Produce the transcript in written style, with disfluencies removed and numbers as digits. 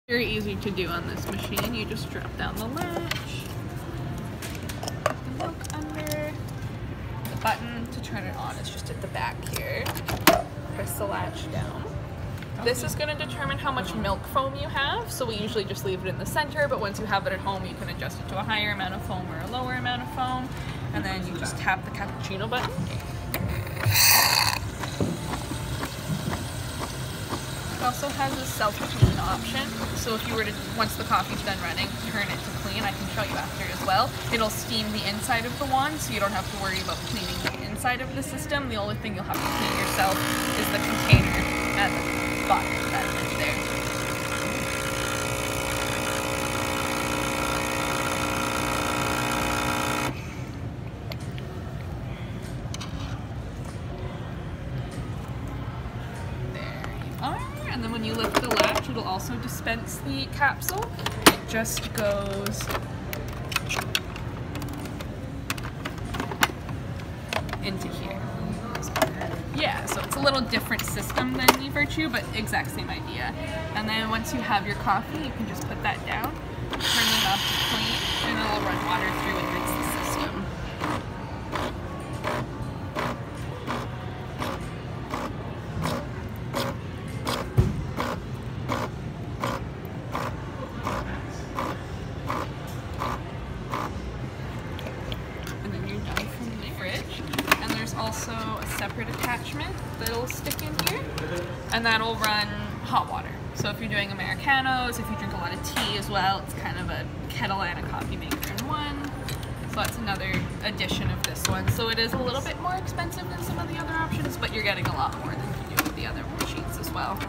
Very easy to do on this machine. You just drop down the latch, put the milk under. The button to turn it on is just at the back here. Press the latch down. This is going to determine how much milk foam you have, so we usually just leave it in the center, but once you have it at home you can adjust it to a higher amount of foam or a lower amount of foam, and then you just tap the cappuccino button. It also has a self-clean option, so if you were to, once the coffee's done running, turn it to clean. I can show you after as well. It'll steam the inside of the wand, so you don't have to worry about cleaning the inside of the system. The only thing you'll have to clean yourself is the container at the bottom of that lid there. And then when you lift the latch, it'll also dispense the capsule. It just goes into here. Yeah, so it's a little different system than the Virtue, but exact same idea. And then once you have your coffee, you can just put that down, turn the knob to clean, and it'll run water through and rinse the system. Also a separate attachment that'll stick in here, and that'll run hot water. So if you're doing Americanos, if you drink a lot of tea as well, it's kind of a kettle and a coffee maker in one. So that's another addition of this one. So it is a little bit more expensive than some of the other options, but you're getting a lot more than you do with the other machines as well.